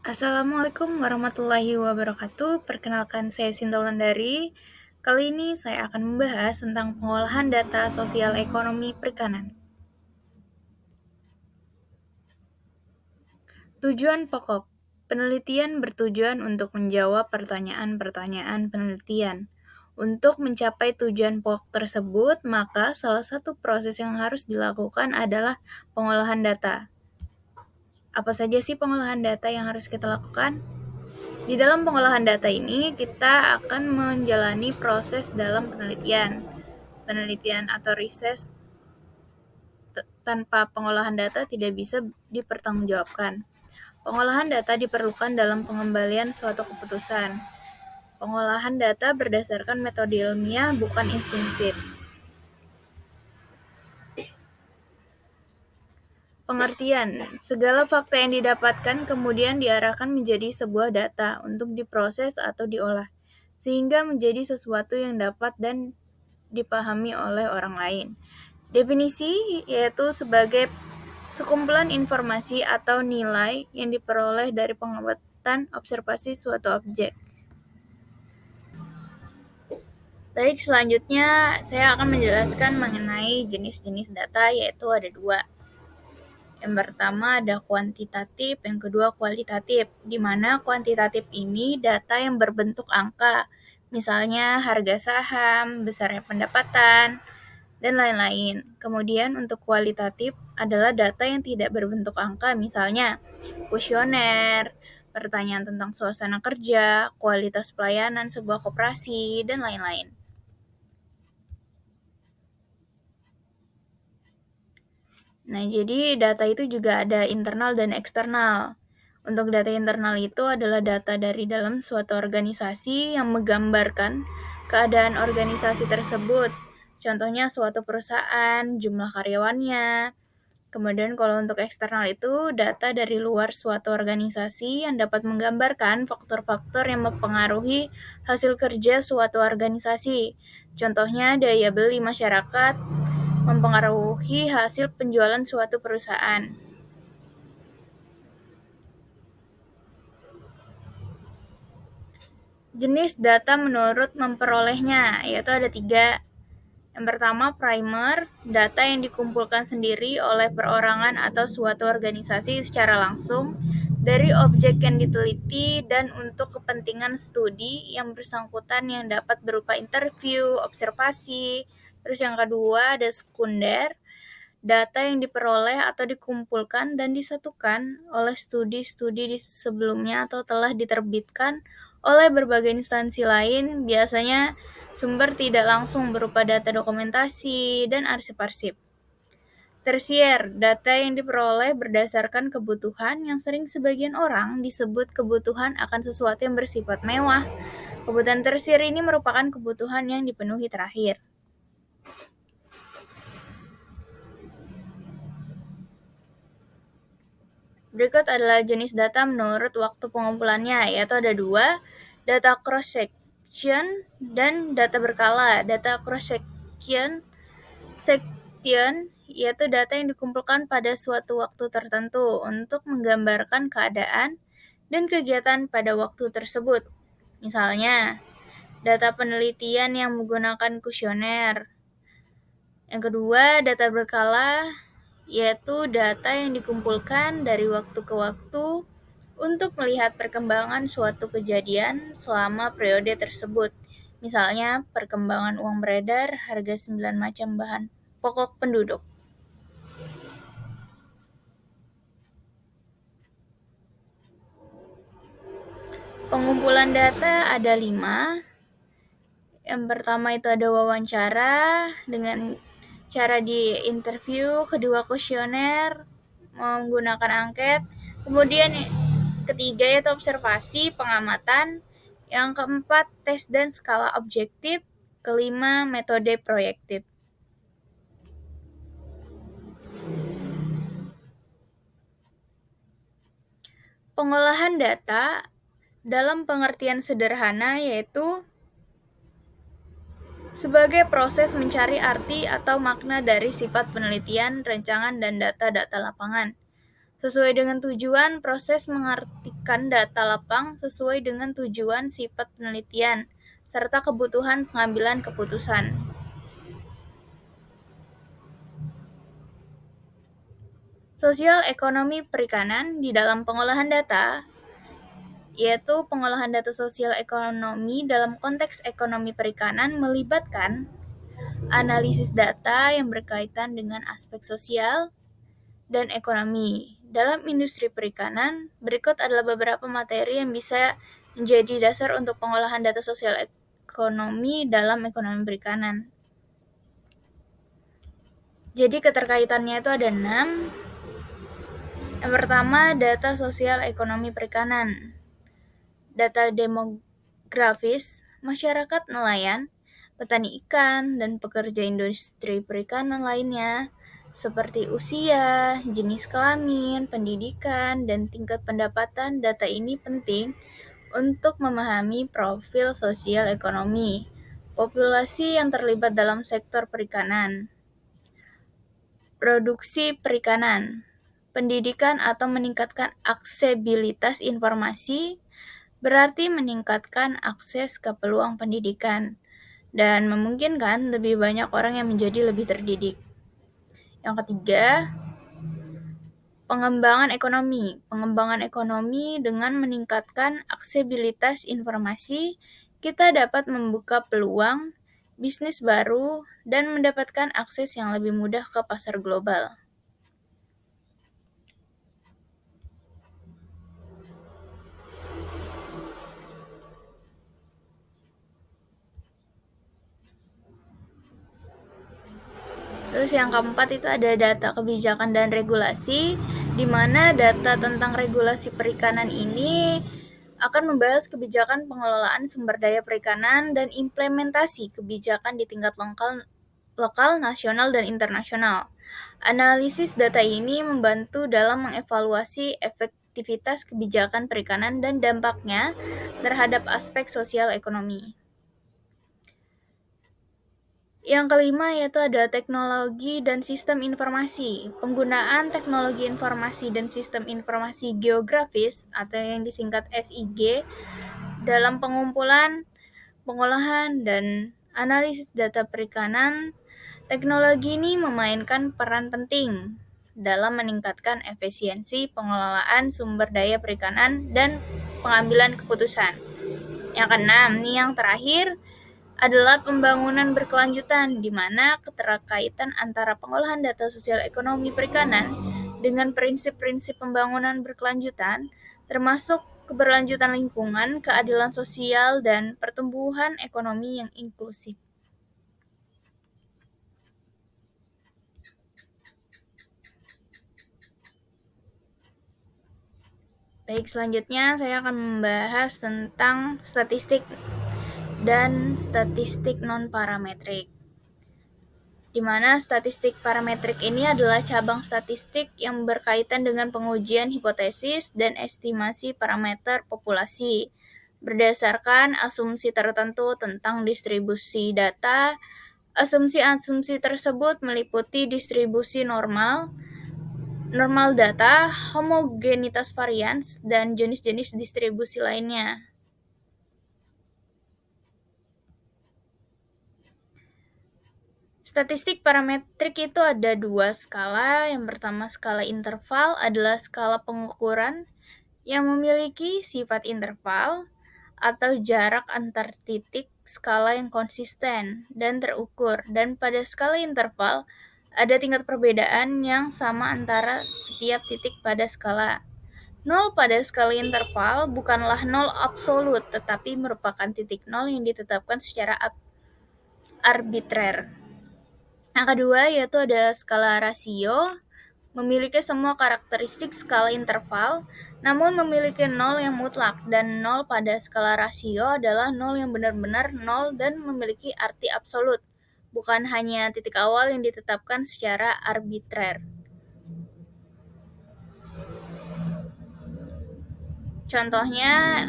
Assalamualaikum warahmatullahi wabarakatuh. Perkenalkan saya Sinta Wulandari. Kali ini saya akan membahas tentang pengolahan data sosial ekonomi perikanan. Tujuan pokok penelitian bertujuan untuk menjawab pertanyaan-pertanyaan penelitian. Untuk mencapai tujuan pokok tersebut, maka salah satu proses yang harus dilakukan adalah pengolahan data. Apa saja sih pengolahan data yang harus kita lakukan? Di dalam pengolahan data ini, kita akan menjalani proses dalam penelitian. Penelitian atau riset tanpa pengolahan data tidak bisa dipertanggungjawabkan. Pengolahan data diperlukan dalam pengembalian suatu keputusan. Pengolahan data berdasarkan metode ilmiah, bukan instinktif. Pengertian, segala fakta yang didapatkan kemudian diarahkan menjadi sebuah data untuk diproses atau diolah, sehingga menjadi sesuatu yang dapat dan dipahami oleh orang lain. Definisi yaitu sebagai sekumpulan informasi atau nilai yang diperoleh dari pengamatan observasi suatu objek. Baik, selanjutnya saya akan menjelaskan mengenai jenis-jenis data, yaitu ada dua. Yang pertama ada kuantitatif, yang kedua kualitatif, di mana kuantitatif ini data yang berbentuk angka, misalnya harga saham, besarnya pendapatan, dan lain-lain. Kemudian untuk kualitatif adalah data yang tidak berbentuk angka, misalnya kuesioner, pertanyaan tentang suasana kerja, kualitas pelayanan sebuah koperasi, dan lain-lain. Nah, jadi data itu juga ada internal dan eksternal. Untuk data internal itu adalah data dari dalam suatu organisasi yang menggambarkan keadaan organisasi tersebut. Contohnya suatu perusahaan, jumlah karyawannya. Kemudian kalau untuk eksternal itu data dari luar suatu organisasi yang dapat menggambarkan faktor-faktor yang mempengaruhi hasil kerja suatu organisasi. Contohnya daya beli masyarakat mempengaruhi hasil penjualan suatu perusahaan. Jenis data menurut memperolehnya, yaitu ada 3. Yang pertama, primer, data yang dikumpulkan sendiri oleh perorangan atau suatu organisasi secara langsung dari objek yang diteliti dan untuk kepentingan studi yang bersangkutan yang dapat berupa interview, observasi. Terus yang kedua ada sekunder, data yang diperoleh atau dikumpulkan dan disatukan oleh studi-studi sebelumnya atau telah diterbitkan oleh berbagai instansi lain, biasanya sumber tidak langsung berupa data dokumentasi dan arsip-arsip. Tersier, data yang diperoleh berdasarkan kebutuhan yang sering sebagian orang disebut kebutuhan akan sesuatu yang bersifat mewah. Kebutuhan tersier ini merupakan kebutuhan yang dipenuhi terakhir. Berikut adalah jenis data menurut waktu pengumpulannya, yaitu ada 2, data cross-section dan data berkala. Data cross-section yaitu data yang dikumpulkan pada suatu waktu tertentu untuk menggambarkan keadaan dan kegiatan pada waktu tersebut. Misalnya, data penelitian yang menggunakan kuesioner. Yang kedua, data berkala yaitu data yang dikumpulkan dari waktu ke waktu untuk melihat perkembangan suatu kejadian selama periode tersebut. Misalnya, perkembangan uang beredar, harga 9 macam bahan pokok penduduk. Pengumpulan data ada 5. Yang pertama itu ada wawancara dengan cara di interview, kedua kuesioner menggunakan angket, kemudian ketiga yaitu observasi, pengamatan, yang keempat tes dan skala objektif, kelima metode proyektif. Pengolahan data dalam pengertian sederhana yaitu sebagai proses mencari arti atau makna dari sifat penelitian, rancangan, dan data-data lapangan. Sesuai dengan tujuan, proses mengaitkan data lapang sesuai dengan tujuan sifat penelitian, serta kebutuhan pengambilan keputusan. Sosial ekonomi perikanan di dalam pengolahan data, yaitu pengolahan data sosial ekonomi dalam konteks ekonomi perikanan melibatkan analisis data yang berkaitan dengan aspek sosial dan ekonomi. Dalam industri perikanan, berikut adalah beberapa materi yang bisa menjadi dasar untuk pengolahan data sosial ekonomi dalam ekonomi perikanan. Jadi keterkaitannya itu ada 6. Yang pertama, data sosial ekonomi perikanan. Data demografis, masyarakat nelayan, petani ikan, dan pekerja industri perikanan lainnya, seperti usia, jenis kelamin, pendidikan, dan tingkat pendapatan. Data ini penting untuk memahami profil sosial ekonomi populasi yang terlibat dalam sektor perikanan. Produksi perikanan, pendidikan atau meningkatkan aksesibilitas informasi, berarti meningkatkan akses ke peluang pendidikan dan memungkinkan lebih banyak orang yang menjadi lebih terdidik. Yang ketiga, pengembangan ekonomi. Pengembangan ekonomi dengan meningkatkan aksesibilitas informasi, kita dapat membuka peluang bisnis baru dan mendapatkan akses yang lebih mudah ke pasar global. Terus yang keempat itu ada data kebijakan dan regulasi, di mana data tentang regulasi perikanan ini akan membahas kebijakan pengelolaan sumber daya perikanan dan implementasi kebijakan di tingkat lokal, nasional, dan internasional. Analisis data ini membantu dalam mengevaluasi efektivitas kebijakan perikanan dan dampaknya terhadap aspek sosial ekonomi. Yang kelima yaitu ada teknologi dan sistem informasi. Penggunaan teknologi informasi dan sistem informasi geografis atau yang disingkat SIG dalam pengumpulan, pengolahan, dan analisis data perikanan. Teknologi ini memainkan peran penting dalam meningkatkan efisiensi pengelolaan sumber daya perikanan dan pengambilan keputusan. Yang keenam, nih yang terakhir, adalah pembangunan berkelanjutan, di mana keterkaitan antara pengolahan data sosial ekonomi perikanan dengan prinsip-prinsip pembangunan berkelanjutan, termasuk keberlanjutan lingkungan, keadilan sosial, dan pertumbuhan ekonomi yang inklusif. Baik, selanjutnya saya akan membahas tentang statistik dan statistik non-parametrik, di mana statistik parametrik ini adalah cabang statistik yang berkaitan dengan pengujian hipotesis dan estimasi parameter populasi berdasarkan asumsi tertentu tentang distribusi data. Asumsi-asumsi tersebut meliputi distribusi normal data, homogenitas varians, dan jenis-jenis distribusi lainnya. Statistik parametrik itu ada 2 skala. Yang pertama, skala interval adalah skala pengukuran yang memiliki sifat interval atau jarak antar titik skala yang konsisten dan terukur. Dan pada skala interval, ada tingkat perbedaan yang sama antara setiap titik pada skala. 0 pada skala interval bukanlah 0 absolut, tetapi merupakan titik 0 yang ditetapkan secara arbitrer. Yang kedua yaitu ada skala rasio, memiliki semua karakteristik skala interval, namun memiliki 0 yang mutlak, dan 0 pada skala rasio adalah 0 yang benar-benar 0 dan memiliki arti absolut, bukan hanya titik awal yang ditetapkan secara arbitrer. Contohnya,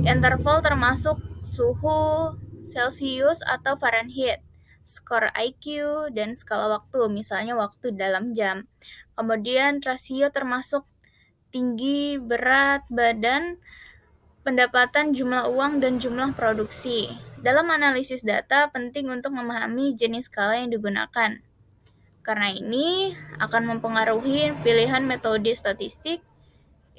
interval termasuk suhu Celsius atau Fahrenheit, skor IQ, dan skala waktu, misalnya waktu dalam jam. Kemudian rasio termasuk tinggi, berat, badan, pendapatan, jumlah uang, dan jumlah produksi. Dalam analisis data, penting untuk memahami jenis skala yang digunakan. Karena ini akan mempengaruhi pilihan metode statistik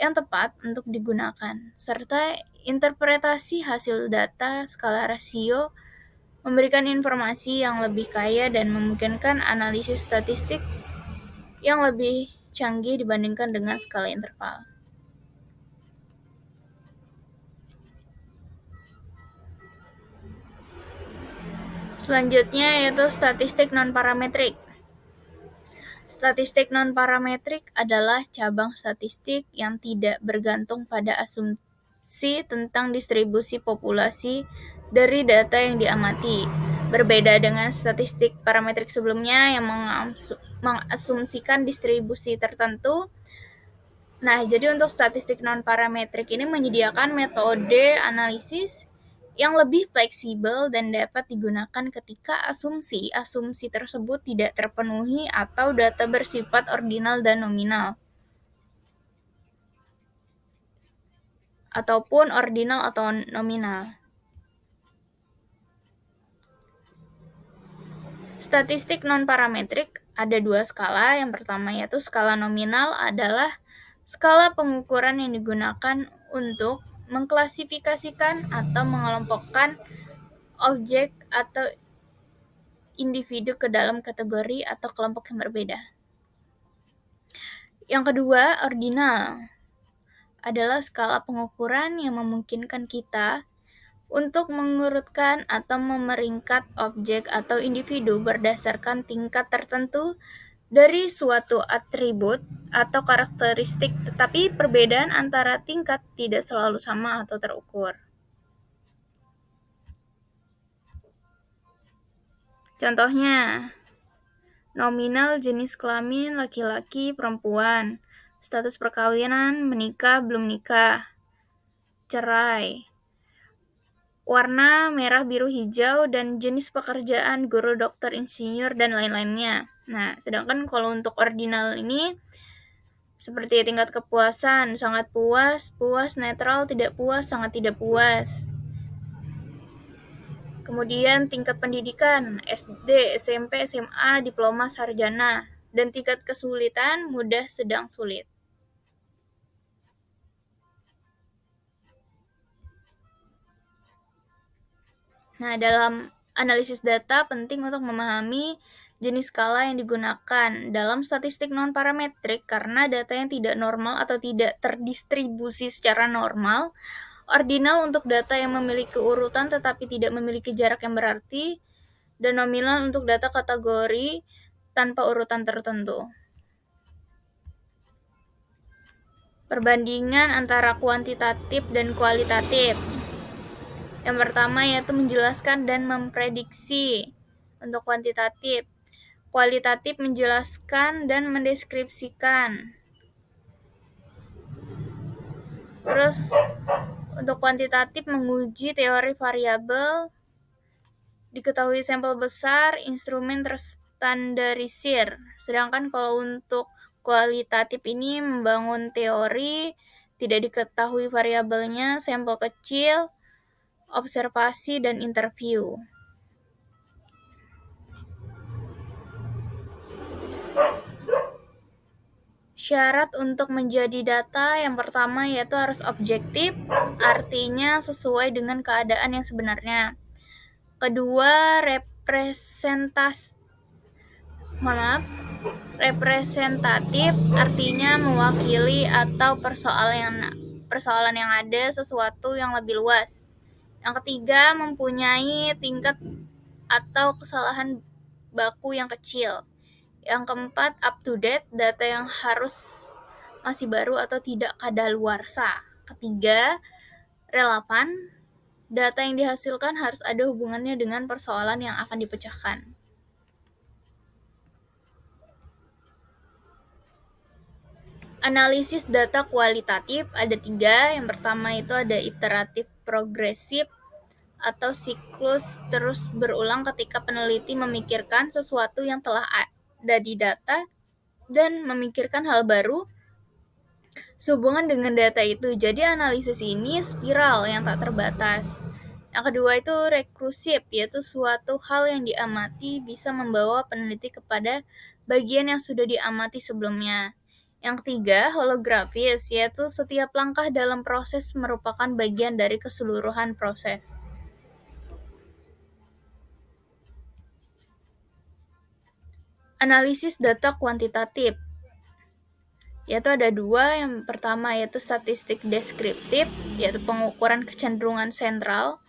yang tepat untuk digunakan, serta interpretasi hasil data. Skala rasio memberikan informasi yang lebih kaya dan memungkinkan analisis statistik yang lebih canggih dibandingkan dengan skala interval. Selanjutnya yaitu statistik non-parametrik. Statistik non-parametrik adalah cabang statistik yang tidak bergantung pada asumsi tentang distribusi populasi dari data yang diamati. Berbeda dengan statistik parametrik sebelumnya yang mengasumsikan distribusi tertentu. Nah, jadi untuk statistik non-parametrik ini menyediakan metode analisis yang lebih fleksibel dan dapat digunakan ketika asumsi tersebut tidak terpenuhi atau data bersifat ordinal dan nominal, ataupun ordinal atau nominal. Statistik non-parametrik ada dua skala. Yang pertama yaitu skala nominal adalah skala pengukuran yang digunakan untuk mengklasifikasikan atau mengelompokkan objek atau individu ke dalam kategori atau kelompok yang berbeda. Yang kedua, ordinal adalah skala pengukuran yang memungkinkan kita untuk mengurutkan atau memeringkat objek atau individu berdasarkan tingkat tertentu dari suatu atribut atau karakteristik, tetapi perbedaan antara tingkat tidak selalu sama atau terukur. Contohnya, nominal jenis kelamin laki-laki, perempuan, status perkawinan, menikah, belum nikah, cerai, warna merah, biru, hijau, dan jenis pekerjaan guru, dokter, insinyur, dan lain-lainnya. Nah, sedangkan kalau untuk ordinal ini seperti tingkat kepuasan, sangat puas, puas, netral, tidak puas, sangat tidak puas. Kemudian tingkat pendidikan, SD, SMP, SMA, diploma, sarjana, dan tingkat kesulitan, mudah, sedang, sulit. Nah, dalam analisis data penting untuk memahami jenis skala yang digunakan dalam statistik non-parametrik karena data yang tidak normal atau tidak terdistribusi secara normal, ordinal untuk data yang memiliki urutan tetapi tidak memiliki jarak yang berarti, dan nominal untuk data kategori tanpa urutan tertentu. Perbandingan antara kuantitatif dan kualitatif. Yang pertama yaitu menjelaskan dan memprediksi. Untuk kuantitatif, kualitatif menjelaskan dan mendeskripsikan. Terus untuk kuantitatif menguji teori variabel, diketahui sampel besar, instrumen terstandarisir. Sedangkan kalau untuk kualitatif ini membangun teori, tidak diketahui variabelnya, sampel kecil, observasi, dan interview. Syarat untuk menjadi data yang pertama yaitu harus objektif, artinya sesuai dengan keadaan yang sebenarnya. Kedua, representatif, artinya mewakili atau persoalan yang ada sesuatu yang lebih luas. Yang ketiga, mempunyai tingkat atau kesalahan baku yang kecil. Yang keempat, up to date, data yang harus masih baru atau tidak kadaluarsa. Ketiga, relevan, data yang dihasilkan harus ada hubungannya dengan persoalan yang akan dipecahkan. Analisis data kualitatif ada 3. Yang pertama itu ada iteratif progresif atau siklus terus berulang ketika peneliti memikirkan sesuatu yang telah ada di data dan memikirkan hal baru sehubungan dengan data itu. Jadi analisis ini spiral yang tak terbatas. Yang kedua itu rekursif, yaitu suatu hal yang diamati bisa membawa peneliti kepada bagian yang sudah diamati sebelumnya. Yang ketiga, holografis, yaitu setiap langkah dalam proses merupakan bagian dari keseluruhan proses. Analisis data kuantitatif, yaitu ada dua. Yang pertama yaitu statistik deskriptif, yaitu pengukuran kecenderungan sentral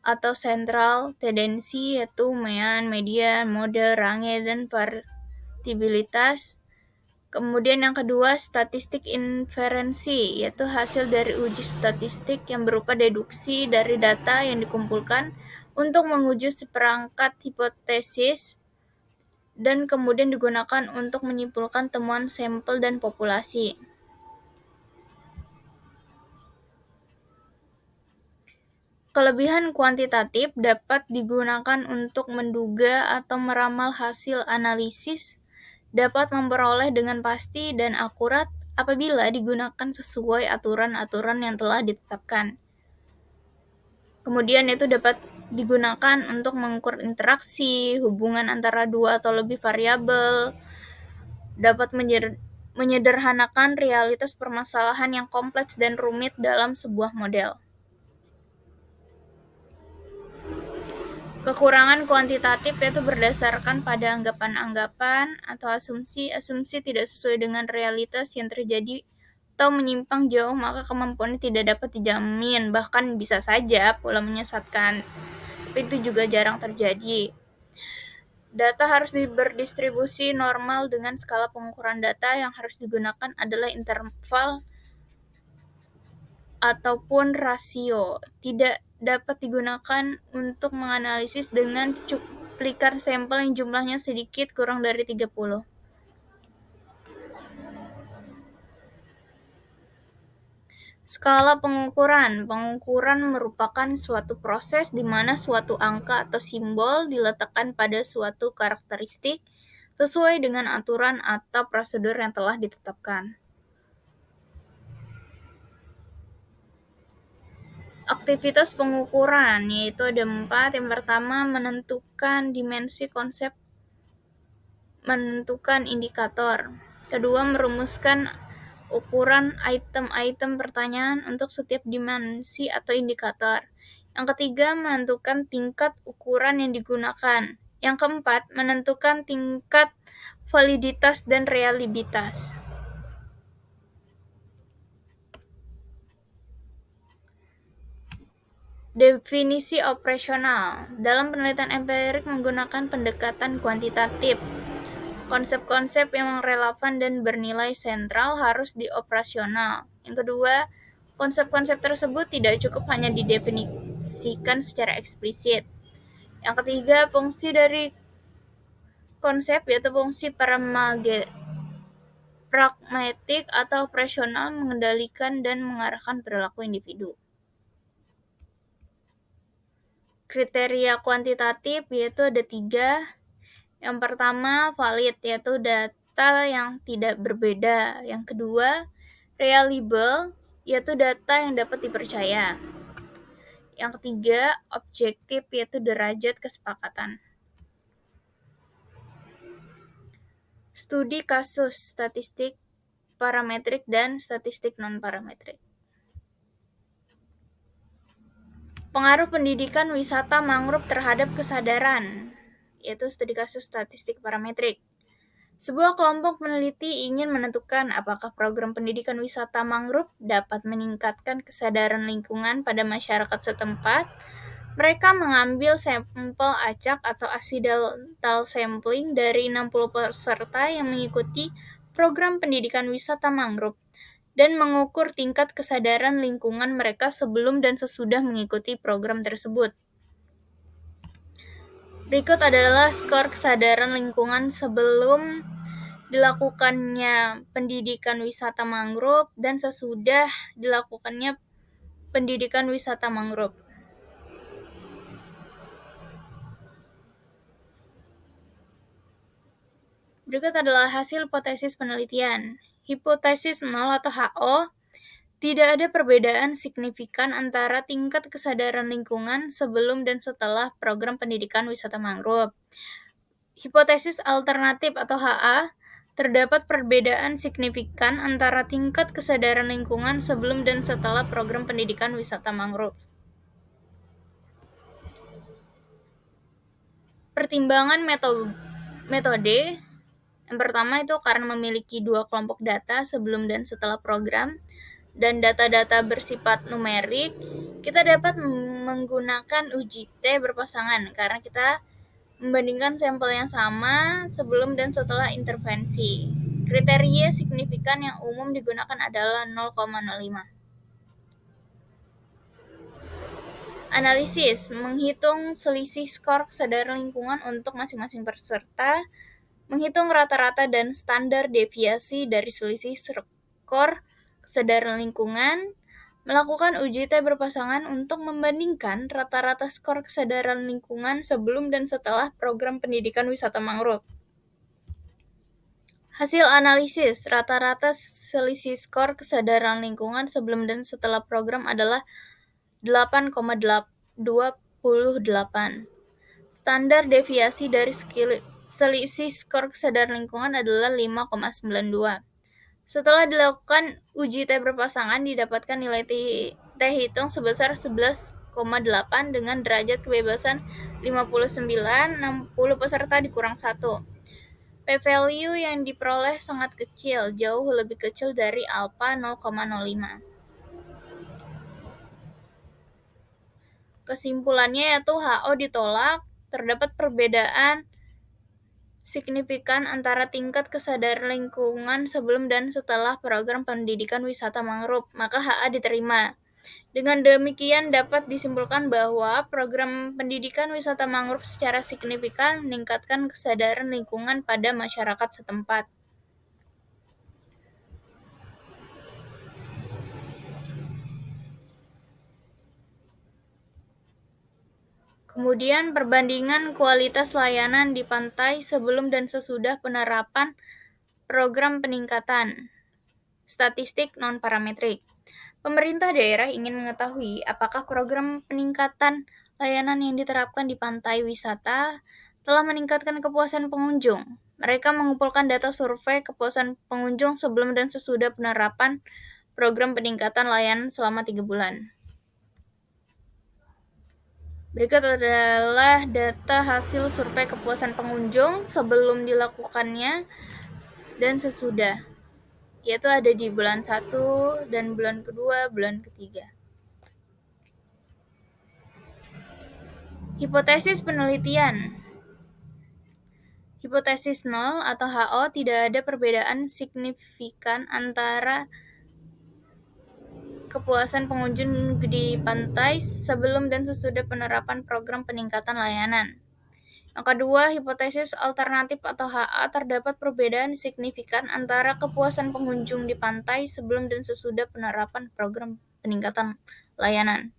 atau central tendency, yaitu mean, median, mode, range, dan variabilitas. Kemudian yang kedua statistik inferensi, yaitu hasil dari uji statistik yang berupa deduksi dari data yang dikumpulkan untuk menguji seperangkat hipotesis dan kemudian digunakan untuk menyimpulkan temuan sampel dan populasi. Kelebihan kuantitatif dapat digunakan untuk menduga atau meramal hasil analisis, dapat memperoleh dengan pasti dan akurat apabila digunakan sesuai aturan-aturan yang telah ditetapkan. Kemudian itu dapat digunakan untuk mengukur interaksi, hubungan antara dua atau lebih variabel, dapat menyederhanakan realitas permasalahan yang kompleks dan rumit dalam sebuah model. Kekurangan kuantitatif yaitu berdasarkan pada anggapan-anggapan atau asumsi tidak sesuai dengan realitas yang terjadi atau menyimpang jauh, maka kemampuannya tidak dapat dijamin, bahkan bisa saja pula menyesatkan. Tapi itu juga jarang terjadi. Data harus berdistribusi normal dengan skala pengukuran data yang harus digunakan adalah interval ataupun rasio. Tidak dapat digunakan untuk menganalisis dengan cuplikan sampel yang jumlahnya sedikit kurang dari 30. Skala pengukuran. Pengukuran merupakan suatu proses di mana suatu angka atau simbol diletakkan pada suatu karakteristik sesuai dengan aturan atau prosedur yang telah ditetapkan. Aktivitas pengukuran yaitu ada 4. Yang pertama, menentukan dimensi konsep, menentukan indikator. Kedua, merumuskan ukuran item-item pertanyaan untuk setiap dimensi atau indikator. Yang ketiga, menentukan tingkat ukuran yang digunakan. Yang keempat, menentukan tingkat validitas dan reliabilitas. Definisi operasional. Dalam penelitian empirik menggunakan pendekatan kuantitatif, konsep-konsep yang relevan dan bernilai sentral harus dioperasional. Yang kedua, konsep-konsep tersebut tidak cukup hanya didefinisikan secara eksplisit. Yang ketiga, fungsi dari konsep yaitu fungsi pragmatik atau operasional, mengendalikan dan mengarahkan perilaku individu. Kriteria kuantitatif yaitu ada 3. Yang pertama, valid, yaitu data yang tidak berbeda. Yang kedua, reliable, yaitu data yang dapat dipercaya. Yang ketiga, objektif, yaitu derajat kesepakatan. Studi kasus, statistik parametrik dan statistik non-parametrik. Pengaruh pendidikan wisata mangrove terhadap kesadaran, yaitu studi kasus statistik parametrik. Sebuah kelompok peneliti ingin menentukan apakah program pendidikan wisata mangrove dapat meningkatkan kesadaran lingkungan pada masyarakat setempat. Mereka mengambil sampel acak atau accidental sampling dari 60 peserta yang mengikuti program pendidikan wisata mangrove dan mengukur tingkat kesadaran lingkungan mereka sebelum dan sesudah mengikuti program tersebut. Berikut adalah skor kesadaran lingkungan sebelum dilakukannya pendidikan wisata mangrove dan sesudah dilakukannya pendidikan wisata mangrove. Berikut adalah hasil hipotesis penelitian. Hipotesis nol atau HO, tidak ada perbedaan signifikan antara tingkat kesadaran lingkungan sebelum dan setelah program pendidikan wisata mangrove. Hipotesis alternatif atau HA, terdapat perbedaan signifikan antara tingkat kesadaran lingkungan sebelum dan setelah program pendidikan wisata mangrove. Pertimbangan metode, yang pertama itu karena memiliki dua kelompok data sebelum dan setelah program, dan data-data bersifat numerik, kita dapat menggunakan uji T berpasangan karena kita membandingkan sampel yang sama sebelum dan setelah intervensi. Kriteria signifikan yang umum digunakan adalah 0,05. Analisis menghitung selisih skor kesadaran lingkungan untuk masing-masing peserta, menghitung rata-rata dan standar deviasi dari selisih skor kesadaran lingkungan, melakukan uji T berpasangan untuk membandingkan rata-rata skor kesadaran lingkungan sebelum dan setelah program pendidikan wisata mangrove. Hasil analisis, rata-rata selisih skor kesadaran lingkungan sebelum dan setelah program adalah 8,28. Standar deviasi dari selisih skor kesadaran lingkungan adalah 5,92. Setelah dilakukan uji T berpasangan, didapatkan nilai T hitung sebesar 11,8 dengan derajat kebebasan 59, 60 peserta dikurang 1. P-value yang diperoleh sangat kecil, jauh lebih kecil dari alpha 0,05. Kesimpulannya yaitu HO ditolak, terdapat perbedaan signifikan antara tingkat kesadaran lingkungan sebelum dan setelah program pendidikan wisata mangrove, maka HA diterima. Dengan demikian dapat disimpulkan bahwa program pendidikan wisata mangrove secara signifikan meningkatkan kesadaran lingkungan pada masyarakat setempat. Kemudian perbandingan kualitas layanan di pantai sebelum dan sesudah penerapan program peningkatan statistik non-parametrik. Pemerintah daerah ingin mengetahui apakah program peningkatan layanan yang diterapkan di pantai wisata telah meningkatkan kepuasan pengunjung. Mereka mengumpulkan data survei kepuasan pengunjung sebelum dan sesudah penerapan program peningkatan layanan selama 3 bulan. Berikut adalah data hasil survei kepuasan pengunjung sebelum dilakukannya dan sesudah, yaitu ada di bulan 1 dan bulan kedua, bulan ketiga. Hipotesis penelitian. Hipotesis nol atau HO, tidak ada perbedaan signifikan antara kepuasan pengunjung di pantai sebelum dan sesudah penerapan program peningkatan layanan. Yang kedua, hipotesis alternatif atau HA, terdapat perbedaan signifikan antara kepuasan pengunjung di pantai sebelum dan sesudah penerapan program peningkatan layanan.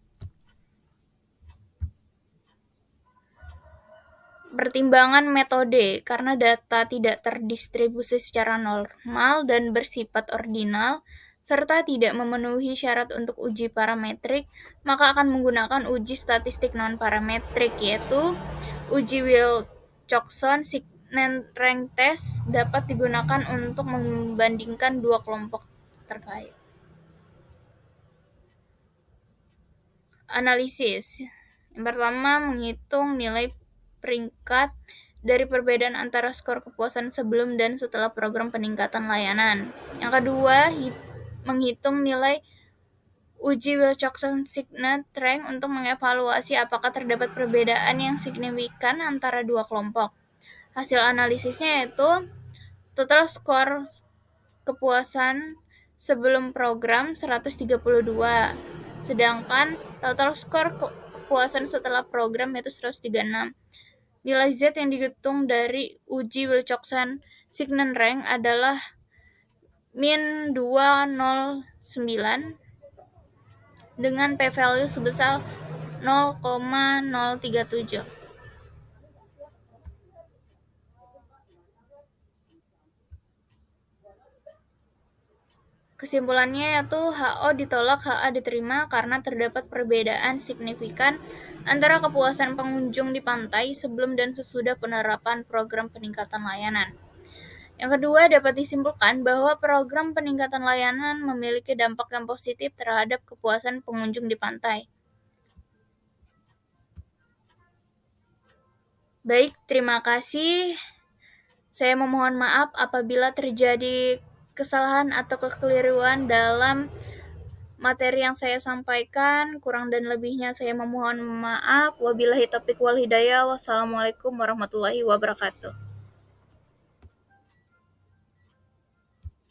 Pertimbangan metode, karena data tidak terdistribusi secara normal dan bersifat ordinal, serta tidak memenuhi syarat untuk uji parametrik, maka akan menggunakan uji statistik non-parametrik, yaitu uji Wilcoxon-Signent Rank Test dapat digunakan untuk membandingkan dua kelompok terkait. Analisis. Yang pertama, menghitung nilai peringkat dari perbedaan antara skor kepuasan sebelum dan setelah program peningkatan layanan. Yang kedua, menghitung nilai uji Wilcoxon-Signent Rank untuk mengevaluasi apakah terdapat perbedaan yang signifikan antara dua kelompok. Hasil analisisnya yaitu total skor kepuasan sebelum program 132, sedangkan total skor kepuasan setelah program yaitu 136. Nilai Z yang dihitung dari uji Wilcoxon-Signent Rank adalah min 209 dengan p-value sebesar 0,037. Kesimpulannya yaitu HO ditolak, HA diterima karena terdapat perbedaan signifikan antara kepuasan pengunjung di pantai sebelum dan sesudah penerapan program peningkatan layanan. Yang kedua, dapat disimpulkan bahwa program peningkatan layanan memiliki dampak yang positif terhadap kepuasan pengunjung di pantai. Baik, terima kasih. Saya memohon maaf apabila terjadi kesalahan atau kekeliruan dalam materi yang saya sampaikan. Kurang dan lebihnya saya memohon maaf. Wabillahi taufiq wal hidayah. Wassalamualaikum warahmatullahi wabarakatuh.